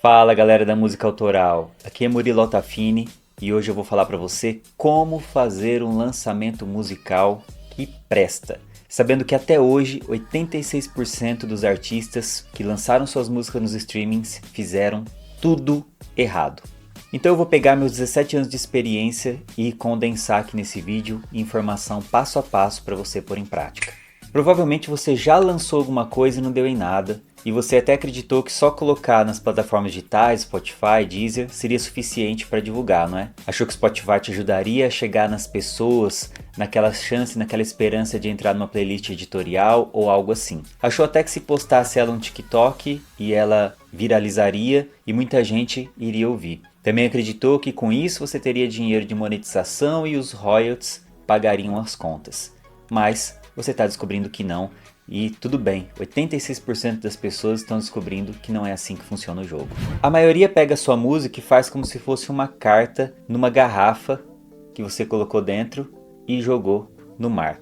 Fala galera da música autoral, aqui é Murilo Altafini e hoje eu vou falar para você como fazer um lançamento musical que presta. Sabendo que até hoje 86% dos artistas que lançaram suas músicas nos streamings fizeram tudo errado. Então eu vou pegar meus 17 anos de experiência e condensar aqui nesse vídeo informação passo a passo para você pôr em prática. Provavelmente você já lançou alguma coisa e não deu em nada, e você até acreditou que só colocar nas plataformas digitais, Spotify, Deezer, seria suficiente para divulgar, não é? Achou que o Spotify te ajudaria a chegar nas pessoas, naquela chance, naquela esperança de entrar numa playlist editorial ou algo assim. Achou até que se postasse ela no TikTok e ela viralizaria e muita gente iria ouvir. Também acreditou que com isso você teria dinheiro de monetização e os royalties pagariam as contas. Mas você está descobrindo que não, e tudo bem, 86% das pessoas estão descobrindo que não é assim que funciona o jogo. A maioria pega a sua música e faz como se fosse uma carta numa garrafa que você colocou dentro e jogou no mar.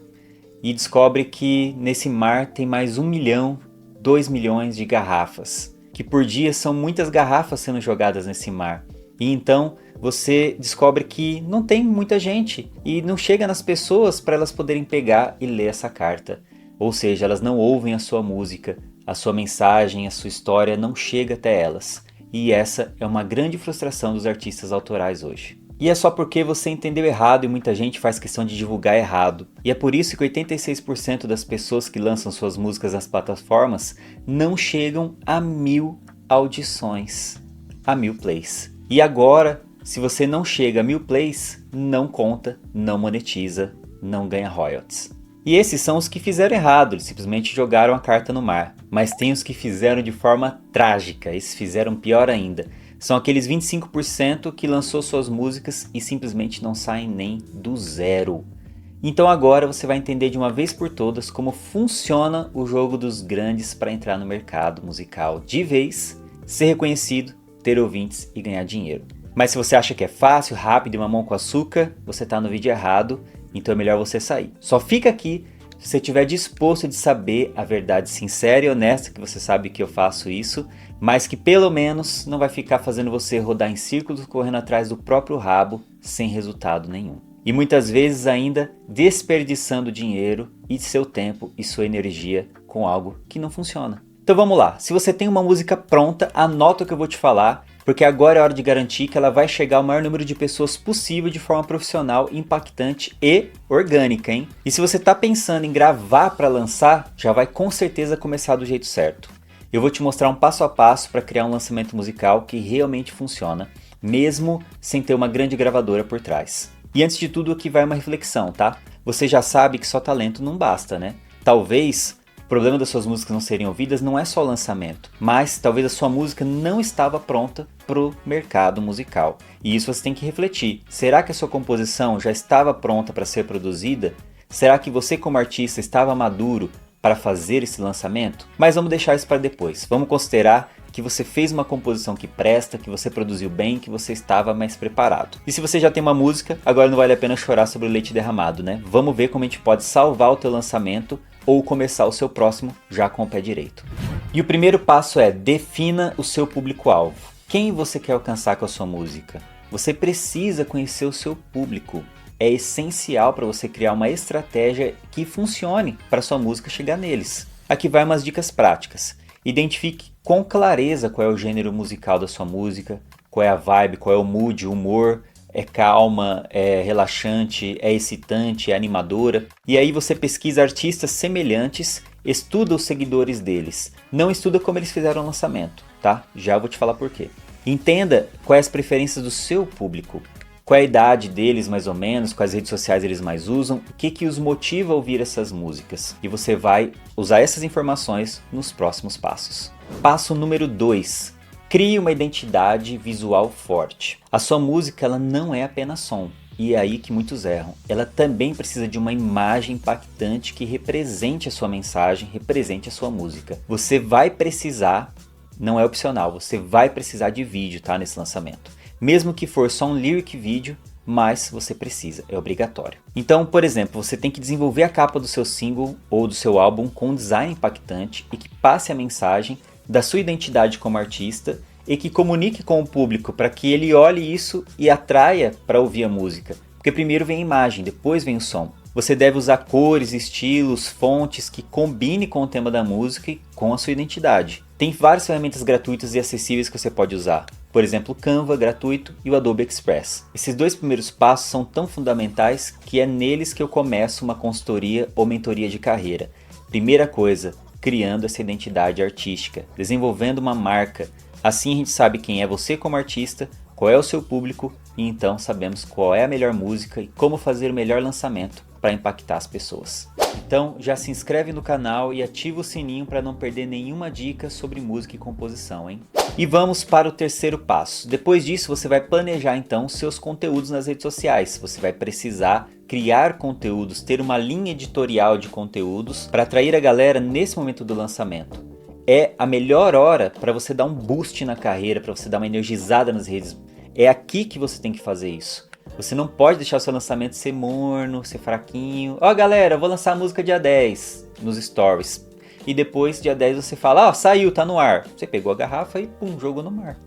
E descobre que nesse mar tem mais 1 milhão, 2 milhões de garrafas, que por dia são muitas garrafas sendo jogadas nesse mar. E então você descobre que não tem muita gente e não chega nas pessoas para elas poderem pegar e ler essa carta. Ou seja, elas não ouvem a sua música, a sua mensagem, a sua história não chega até elas. E essa é uma grande frustração dos artistas autorais hoje. E é só porque você entendeu errado e muita gente faz questão de divulgar errado. E é por isso que 86% das pessoas que lançam suas músicas nas plataformas não chegam a 1000 audições, a 1000 plays. E agora, se você não chega a 1000 plays, não conta, não monetiza, não ganha royalties. E esses são os que fizeram errado, eles simplesmente jogaram a carta no mar. Mas tem os que fizeram de forma trágica, esses fizeram pior ainda. São aqueles 25% que lançou suas músicas e simplesmente não saem nem do zero. Então agora você vai entender de uma vez por todas como funciona o jogo dos grandes para entrar no mercado musical de vez, ser reconhecido, ter ouvintes e ganhar dinheiro. Mas se você acha que é fácil, rápido e mamão com açúcar, você está no vídeo errado. Então é melhor você sair. Só fica aqui se você estiver disposto de saber a verdade sincera e honesta, que você sabe que eu faço isso, mas que pelo menos não vai ficar fazendo você rodar em círculos correndo atrás do próprio rabo sem resultado nenhum. E muitas vezes ainda desperdiçando dinheiro e seu tempo e sua energia com algo que não funciona. Então vamos lá, se você tem uma música pronta, anota o que eu vou te falar, porque agora é hora de garantir que ela vai chegar ao maior número de pessoas possível de forma profissional, impactante e orgânica, hein? E se você está pensando em gravar para lançar, já vai com certeza começar do jeito certo. Eu vou te mostrar um passo a passo para criar um lançamento musical que realmente funciona, mesmo sem ter uma grande gravadora por trás. E antes de tudo aqui vai uma reflexão, tá? Você já sabe que só talento não basta, né? Talvez o problema das suas músicas não serem ouvidas não é só o lançamento, mas talvez a sua música não estava pronta para o mercado musical. E isso você tem que refletir. Será que a sua composição já estava pronta para ser produzida? Será que você como artista estava maduro para fazer esse lançamento? Mas vamos deixar isso para depois. Vamos considerar que você fez uma composição que presta, que você produziu bem, que você estava mais preparado. E se você já tem uma música, agora não vale a pena chorar sobre o leite derramado, né? Vamos ver como a gente pode salvar o teu lançamento ou começar o seu próximo já com o pé direito. E o primeiro passo é defina o seu público-alvo. Quem você quer alcançar com a sua música? Você precisa conhecer o seu público. É essencial para você criar uma estratégia que funcione para sua música chegar neles. Aqui vai umas dicas práticas. Identifique com clareza qual é o gênero musical da sua música, qual é a vibe, qual é o mood, o humor, é calma, é relaxante, é excitante, é animadora. E aí você pesquisa artistas semelhantes, estuda os seguidores deles. Não estuda como eles fizeram o lançamento, tá? Já vou te falar por quê. Entenda quais as preferências do seu público. Qual é a idade deles mais ou menos, quais redes sociais eles mais usam, o que os motiva a ouvir essas músicas. E você vai usar essas informações nos próximos passos. Passo número 2. Crie uma identidade visual forte. A sua música ela não é apenas som, e é aí que muitos erram. Ela também precisa de uma imagem impactante que represente a sua mensagem, represente a sua música. Você vai precisar, não é opcional, você vai precisar de vídeo, tá, nesse lançamento. Mesmo que for só um lyric vídeo, mas você precisa, é obrigatório. Então, por exemplo, você tem que desenvolver a capa do seu single ou do seu álbum com um design impactante e que passe a mensagem da sua identidade como artista e que comunique com o público para que ele olhe isso e atraia para ouvir a música. Porque primeiro vem a imagem, depois vem o som. Você deve usar cores, estilos, fontes que combinem com o tema da música e com a sua identidade. Tem várias ferramentas gratuitas e acessíveis que você pode usar. Por exemplo, o Canva gratuito e o Adobe Express. Esses dois primeiros passos são tão fundamentais que é neles que eu começo uma consultoria ou mentoria de carreira. Primeira coisa, criando essa identidade artística, desenvolvendo uma marca. Assim a gente sabe quem é você como artista, qual é o seu público e então sabemos qual é a melhor música e como fazer o melhor lançamento para impactar as pessoas. Então já se inscreve no canal e ativa o sininho para não perder nenhuma dica sobre música e composição, hein? E vamos para o terceiro passo. Depois disso você vai planejar então seus conteúdos nas redes sociais. Você vai precisar criar conteúdos, ter uma linha editorial de conteúdos para atrair a galera nesse momento do lançamento. É a melhor hora para você dar um boost na carreira, para você dar uma energizada nas redes. É aqui que você tem que fazer isso. Você não pode deixar o seu lançamento ser morno, ser fraquinho. Ó galera, eu vou lançar a música dia 10 nos stories. E depois, dia 10, você fala, ó, saiu, tá no ar. Você pegou a garrafa e pum, jogou no mar.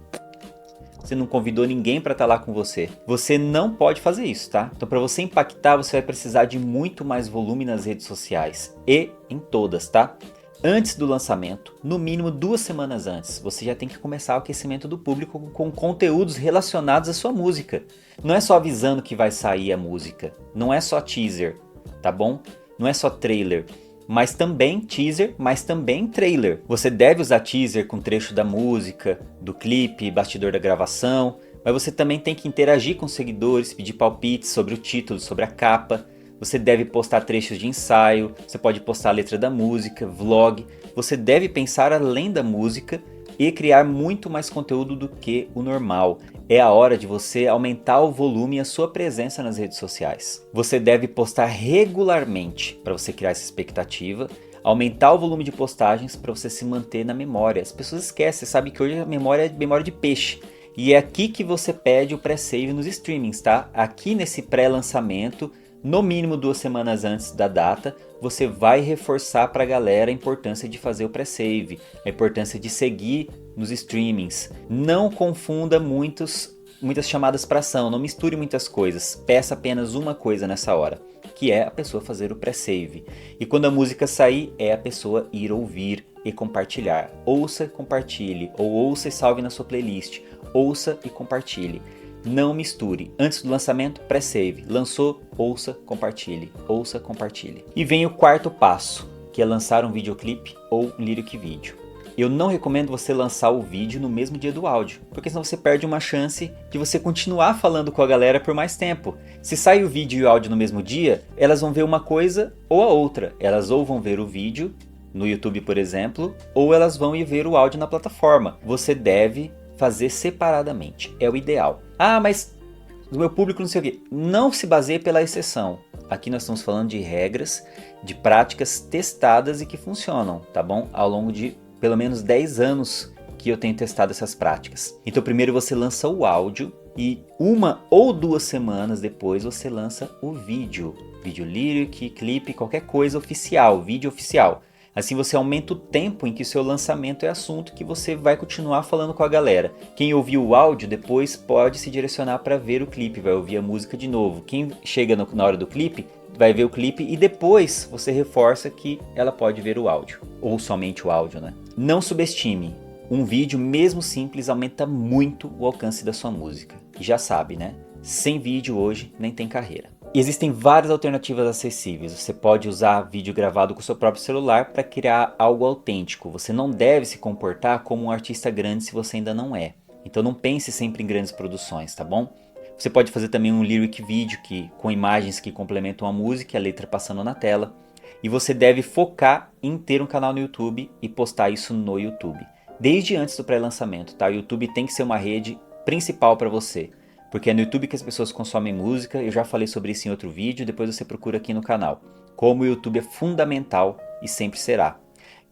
Você não convidou ninguém para estar lá com você. Você não pode fazer isso, tá? Então para você impactar, você vai precisar de muito mais volume nas redes sociais. E em todas, tá? Antes do lançamento, no mínimo 2 semanas antes, você já tem que começar o aquecimento do público com conteúdos relacionados à sua música. Não é só avisando que vai sair a música, não é só teaser, tá bom? Não é só trailer, mas também teaser, mas também trailer. Você deve usar teaser com trecho da música, do clipe, bastidor da gravação, mas você também tem que interagir com os seguidores, pedir palpites sobre o título, sobre a capa. Você deve postar trechos de ensaio, você pode postar a letra da música, vlog. Você deve pensar além da música e criar muito mais conteúdo do que o normal. É a hora de você aumentar o volume e a sua presença nas redes sociais. Você deve postar regularmente para você criar essa expectativa, aumentar o volume de postagens para você se manter na memória. As pessoas esquecem, sabe que hoje a memória é memória de peixe. E é aqui que você pede o pré-save nos streamings, tá? Aqui nesse pré-lançamento, no mínimo 2 semanas antes da data, você vai reforçar para a galera a importância de fazer o pré-save, a importância de seguir nos streamings. Não confunda muitas chamadas para ação, não misture muitas coisas, peça apenas uma coisa nessa hora, que é a pessoa fazer o pré-save. E quando a música sair, é a pessoa ir ouvir e compartilhar. Ouça, compartilhe, ou ouça e salve na sua playlist. Ouça e compartilhe. Não misture. Antes do lançamento, pré-save. Lançou, ouça, compartilhe. Ouça, compartilhe. E vem o quarto passo, que é lançar um videoclipe ou um lyric vídeo. Eu não recomendo você lançar o vídeo no mesmo dia do áudio, porque senão você perde uma chance de você continuar falando com a galera por mais tempo. Se sai o vídeo e o áudio no mesmo dia, elas vão ver uma coisa ou a outra. Elas ou vão ver o vídeo no YouTube, por exemplo, ou elas vão ir ver o áudio na plataforma. Você deve fazer separadamente, é o ideal. Ah, mas o meu público não sei o quê. Não se baseie pela exceção. Aqui nós estamos falando de regras, de práticas testadas e que funcionam, tá bom? Ao longo de pelo menos 10 anos que eu tenho testado essas práticas. Então primeiro você lança o áudio e 1 ou 2 semanas depois você lança o vídeo. Vídeo lyric, clipe, qualquer coisa oficial, vídeo oficial. Assim você aumenta o tempo em que o seu lançamento é assunto que você vai continuar falando com a galera. Quem ouviu o áudio depois pode se direcionar para ver o clipe, vai ouvir a música de novo. Quem chega na hora do clipe vai ver o clipe e depois você reforça que ela pode ver o áudio. Ou somente o áudio, né? Não subestime. Um vídeo, mesmo simples, aumenta muito o alcance da sua música. E já sabe, né? Sem vídeo hoje nem tem carreira. E existem várias alternativas acessíveis. Você pode usar vídeo gravado com o seu próprio celular para criar algo autêntico. Você não deve se comportar como um artista grande se você ainda não é. Então não pense sempre em grandes produções, tá bom? Você pode fazer também um lyric vídeo com imagens que complementam a música e a letra passando na tela. E você deve focar em ter um canal no YouTube e postar isso no YouTube. Desde antes do pré-lançamento, tá? O YouTube tem que ser uma rede principal para você. Porque é no YouTube que as pessoas consomem música, eu já falei sobre isso em outro vídeo, depois você procura aqui no canal. Como o YouTube é fundamental e sempre será.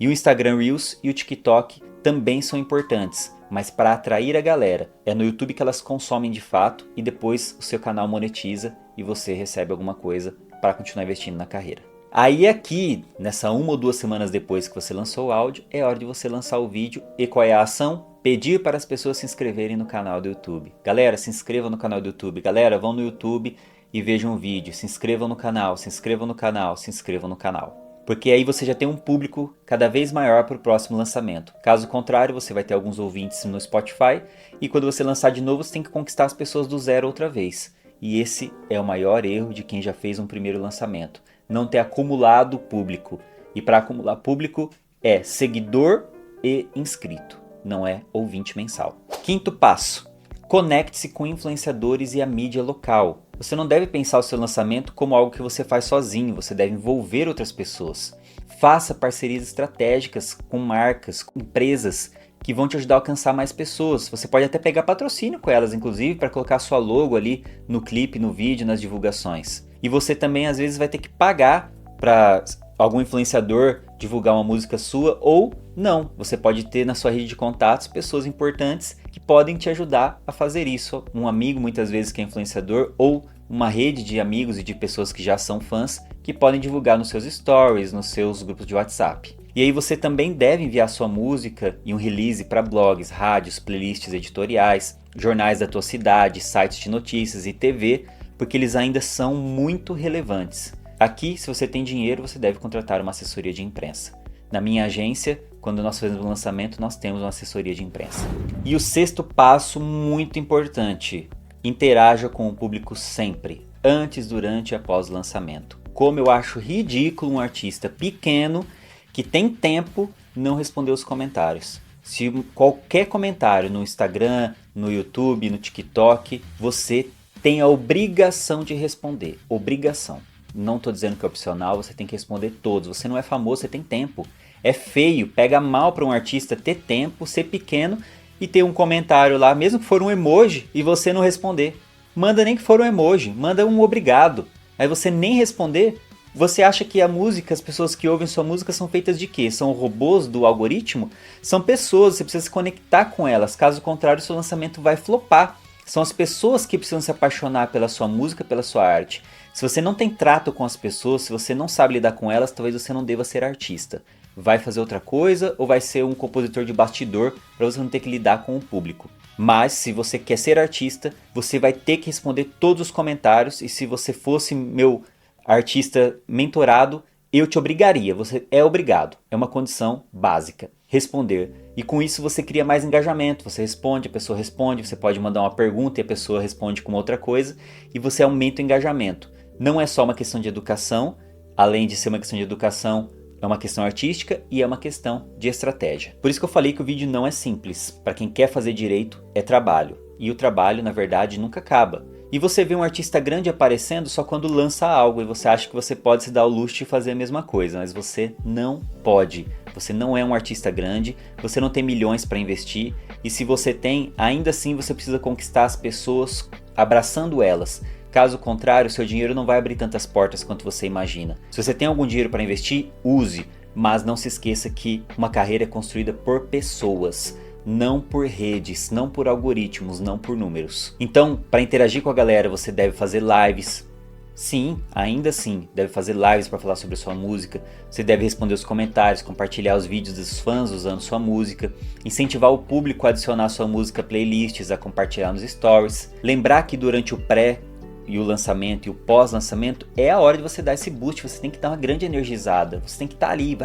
E o Instagram Reels e o TikTok também são importantes, mas para atrair a galera, é no YouTube que elas consomem de fato e depois o seu canal monetiza e você recebe alguma coisa para continuar investindo na carreira. Aí aqui, nessa 1 ou 2 semanas depois que você lançou o áudio, é hora de você lançar o vídeo. E qual é a ação? Pedir para as pessoas se inscreverem no canal do YouTube. Galera, se inscrevam no canal do YouTube. Galera, vão no YouTube e vejam o vídeo. Se inscrevam no canal, se inscrevam no canal, se inscrevam no canal. Porque aí você já tem um público cada vez maior para o próximo lançamento. Caso contrário, você vai ter alguns ouvintes no Spotify e quando você lançar de novo, você tem que conquistar as pessoas do zero outra vez. E esse é o maior erro de quem já fez um primeiro lançamento. Não ter acumulado público. E para acumular público é seguidor e inscrito, não é ouvinte mensal. Quinto passo. Conecte-se com influenciadores e a mídia local. Você não deve pensar o seu lançamento como algo que você faz sozinho, você deve envolver outras pessoas. Faça parcerias estratégicas com marcas, com empresas que vão te ajudar a alcançar mais pessoas. Você pode até pegar patrocínio com elas, inclusive, para colocar sua logo ali no clipe, no vídeo, nas divulgações. E você também, às vezes, vai ter que pagar para algum influenciador divulgar uma música sua ou não. Você pode ter na sua rede de contatos pessoas importantes que podem te ajudar a fazer isso. Um amigo, muitas vezes, que é influenciador, ou uma rede de amigos e de pessoas que já são fãs que podem divulgar nos seus stories, nos seus grupos de WhatsApp. E aí você também deve enviar sua música e um release para blogs, rádios, playlists editoriais, jornais da tua cidade, sites de notícias e TV, porque eles ainda são muito relevantes. Aqui, se você tem dinheiro, você deve contratar uma assessoria de imprensa. Na minha agência, quando nós fazemos um lançamento, nós temos uma assessoria de imprensa. E o sexto passo, muito importante, interaja com o público sempre, antes, durante e após o lançamento. Como eu acho ridículo um artista pequeno que tem tempo não responder os comentários. Se qualquer comentário no Instagram, no YouTube, no TikTok, você tem a obrigação de responder. Obrigação. Não estou dizendo que é opcional, você tem que responder todos. Você não é famoso, você tem tempo. É feio, pega mal para um artista ter tempo, ser pequeno e ter um comentário lá, mesmo que for um emoji, e você não responder. Manda nem que for um emoji, manda um obrigado. Aí você nem responder, você acha que a música, as pessoas que ouvem sua música são feitas de quê? São robôs do algoritmo? São pessoas, você precisa se conectar com elas, caso contrário seu lançamento vai flopar. São as pessoas que precisam se apaixonar pela sua música, pela sua arte. Se você não tem trato com as pessoas, se você não sabe lidar com elas, talvez você não deva ser artista. Vai fazer outra coisa ou vai ser um compositor de bastidor para você não ter que lidar com o público. Mas se você quer ser artista, você vai ter que responder todos os comentários e se você fosse meu artista mentorado, eu te obrigaria, você é obrigado, é uma condição básica, responder. E com isso você cria mais engajamento, você responde, a pessoa responde, você pode mandar uma pergunta e a pessoa responde com outra coisa e você aumenta o engajamento. Não é só uma questão de educação, além de ser uma questão de educação, é uma questão artística e é uma questão de estratégia. Por isso que eu falei que o vídeo não é simples. Para quem quer fazer direito, é trabalho. E o trabalho, na verdade, nunca acaba. E você vê um artista grande aparecendo só quando lança algo e você acha que você pode se dar o luxo de fazer a mesma coisa, mas você não pode. Você não é um artista grande, você não tem milhões para investir e se você tem, ainda assim você precisa conquistar as pessoas abraçando elas. Caso contrário, seu dinheiro não vai abrir tantas portas quanto você imagina. Se você tem algum dinheiro para investir, use, mas não se esqueça que uma carreira é construída por pessoas. Não por redes, não por algoritmos, não por números. Então, para interagir com a galera, você deve fazer lives. Sim, ainda assim, deve fazer lives para falar sobre a sua música. Você deve responder os comentários, compartilhar os vídeos dos fãs usando sua música. Incentivar o público a adicionar sua música a playlists, a compartilhar nos stories. Lembrar que durante o pré e o lançamento e o pós-lançamento é a hora de você dar esse boost. Você tem que dar uma grande energizada. Você tem que estar ali...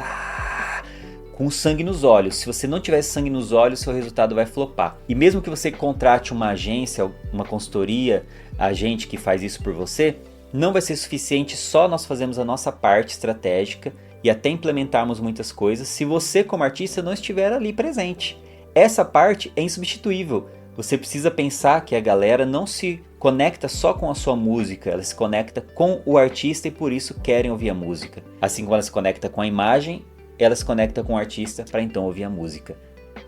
com sangue nos olhos. Se você não tiver sangue nos olhos, seu resultado vai flopar. E mesmo que você contrate uma agência, uma consultoria, agente que faz isso por você, não vai ser suficiente só nós fazermos a nossa parte estratégica e até implementarmos muitas coisas se você como artista não estiver ali presente. Essa parte é insubstituível. Você precisa pensar que a galera não se conecta só com a sua música, ela se conecta com o artista e por isso querem ouvir a música. Assim como ela se conecta com a imagem, ela se conecta com o artista para então ouvir a música.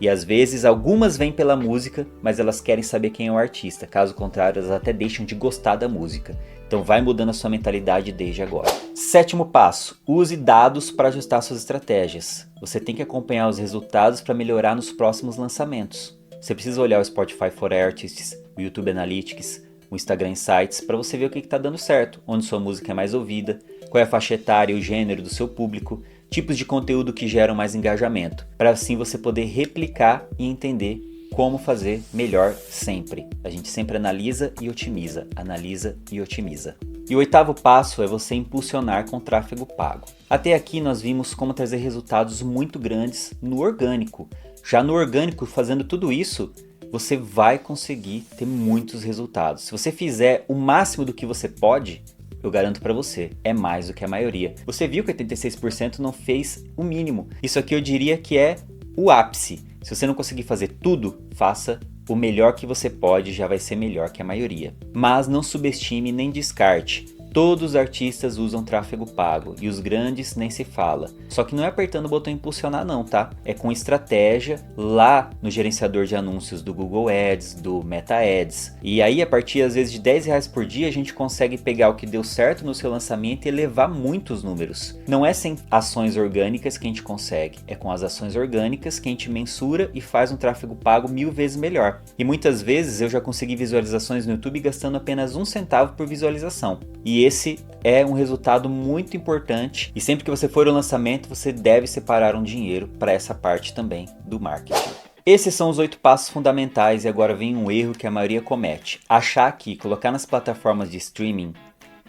E às vezes algumas vêm pela música, mas elas querem saber quem é o artista. Caso contrário, elas até deixam de gostar da música. Então vai mudando a sua mentalidade desde agora. Sétimo passo, use dados para ajustar suas estratégias. Você tem que acompanhar os resultados para melhorar nos próximos lançamentos. Você precisa olhar o Spotify for Artists, o YouTube Analytics, o Instagram Insights para você ver o que está dando certo, onde sua música é mais ouvida, qual é a faixa etária e o gênero do seu público, tipos de conteúdo que geram mais engajamento, para assim você poder replicar e entender como fazer melhor sempre. A gente sempre analisa e otimiza, analisa e otimiza. E o 8º passo é você impulsionar com tráfego pago. Até aqui nós vimos como trazer resultados muito grandes no orgânico. Já no orgânico, fazendo tudo isso, você vai conseguir ter muitos resultados. Se você fizer o máximo do que você pode, eu garanto para você, é mais do que a maioria. Você viu que 86% não fez o mínimo. Isso aqui eu diria que é o ápice. Se você não conseguir fazer tudo, faça o melhor que você pode, já vai ser melhor que a maioria. Mas não subestime nem descarte. Todos os artistas usam tráfego pago e os grandes nem se fala. Só que não é apertando o botão impulsionar não, tá? É com estratégia lá no gerenciador de anúncios do Google Ads, do Meta Ads. E aí a partir às vezes de R$10 por dia a gente consegue pegar o que deu certo no seu lançamento e elevar muitos números. Não é sem ações orgânicas que a gente consegue, é com as ações orgânicas que a gente mensura e faz um tráfego pago 1000 vezes melhor. E muitas vezes eu já consegui visualizações no YouTube gastando apenas 1 centavo por visualização. E esse é um resultado muito importante e sempre que você for ao lançamento você deve separar um dinheiro para essa parte também do marketing. Esses são os 8 passos fundamentais e agora vem um erro que a maioria comete. Achar que colocar nas plataformas de streaming,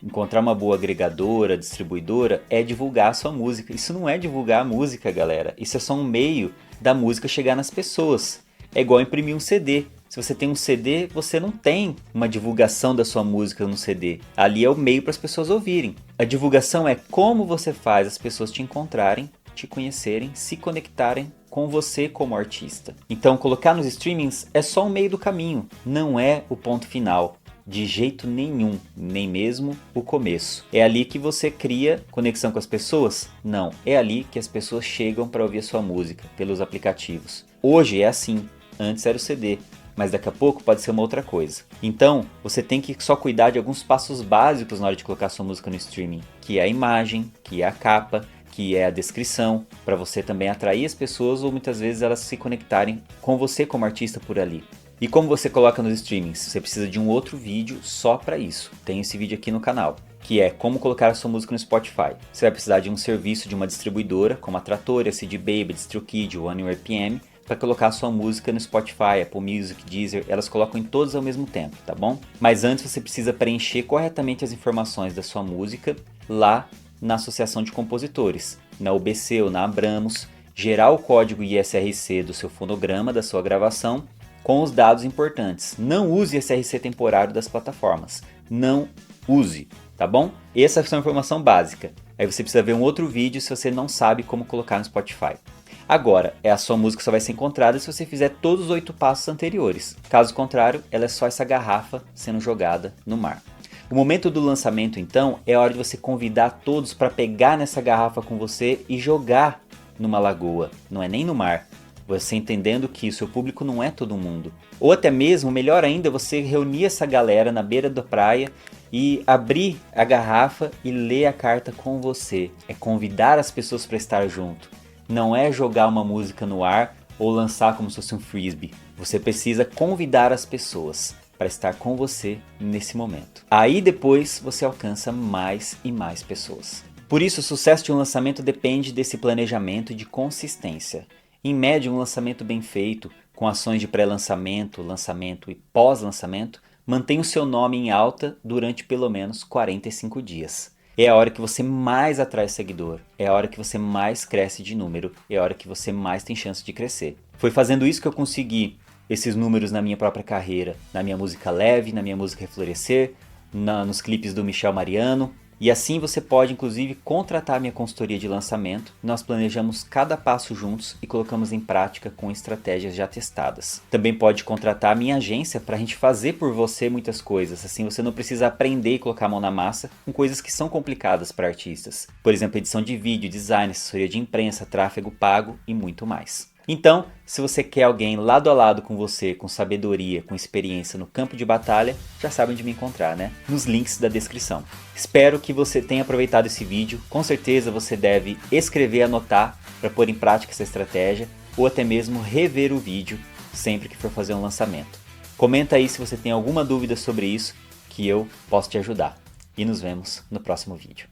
encontrar uma boa agregadora, distribuidora, é divulgar a sua música. Isso não é divulgar a música, galera. Isso é só um meio da música chegar nas pessoas. É igual imprimir um CD. Se você tem um CD, você não tem uma divulgação da sua música no CD. Ali é o meio para as pessoas ouvirem. A divulgação é como você faz as pessoas te encontrarem, te conhecerem, se conectarem com você como artista. Então, colocar nos streamings é só um meio do caminho, não é o ponto final. De jeito nenhum, nem mesmo o começo. É ali que você cria conexão com as pessoas? Não, é ali que as pessoas chegam para ouvir a sua música, pelos aplicativos. Hoje é assim, antes era o CD. Mas daqui a pouco pode ser uma outra coisa. Então, você tem que só cuidar de alguns passos básicos na hora de colocar sua música no streaming, que é a imagem, que é a capa, que é a descrição, para você também atrair as pessoas ou muitas vezes elas se conectarem com você como artista por ali. E como você coloca nos streamings? Você precisa de um outro vídeo só para isso. Tem esse vídeo aqui no canal, que é como colocar a sua música no Spotify. Você vai precisar de um serviço de uma distribuidora, como a Trattoria, CD Baby, DistroKid, OneRPM, para colocar a sua música no Spotify, Apple Music, Deezer, elas colocam em todos ao mesmo tempo, tá bom? Mas antes você precisa preencher corretamente as informações da sua música lá na Associação de Compositores, na UBC ou na Abramos, gerar o código ISRC do seu fonograma, da sua gravação, com os dados importantes. Não use ISRC temporário das plataformas, não use, tá bom? Essa é a informação básica. Aí você precisa ver um outro vídeo se você não sabe como colocar no Spotify. Agora, a sua música só vai ser encontrada se você fizer todos os 8 passos anteriores. Caso contrário, ela é só essa garrafa sendo jogada no mar. O momento do lançamento, então, é a hora de você convidar todos para pegar nessa garrafa com você e jogar numa lagoa. Não é nem no mar. Você entendendo que o seu público não é todo mundo. Ou até mesmo, melhor ainda, você reunir essa galera na beira da praia e abrir a garrafa e ler a carta com você. É convidar as pessoas para estar junto. Não é jogar uma música no ar ou lançar como se fosse um frisbee. Você precisa convidar as pessoas para estar com você nesse momento. Aí depois você alcança mais e mais pessoas. Por isso, o sucesso de um lançamento depende desse planejamento e de consistência. Em média, um lançamento bem feito, com ações de pré-lançamento, lançamento e pós-lançamento, mantém o seu nome em alta durante pelo menos 45 dias. É a hora que você mais atrai seguidor, é a hora que você mais cresce de número, é a hora que você mais tem chance de crescer. Foi fazendo isso que eu consegui esses números na minha própria carreira, na minha música Leve, na minha música Reflorescer, nos clipes do Michel Mariano. E assim você pode inclusive contratar a minha consultoria de lançamento. Nós planejamos cada passo juntos e colocamos em prática com estratégias já testadas. Também pode contratar a minha agência para a gente fazer por você muitas coisas. Assim você não precisa aprender e colocar a mão na massa com coisas que são complicadas para artistas. Por exemplo, edição de vídeo, design, assessoria de imprensa, tráfego pago e muito mais. Então, se você quer alguém lado a lado com você, com sabedoria, com experiência no campo de batalha, já sabe onde me encontrar, né? Nos links da descrição. Espero que você tenha aproveitado esse vídeo. Com certeza você deve escrever e anotar para pôr em prática essa estratégia ou até mesmo rever o vídeo sempre que for fazer um lançamento. Comenta aí se você tem alguma dúvida sobre isso que eu posso te ajudar. E nos vemos no próximo vídeo.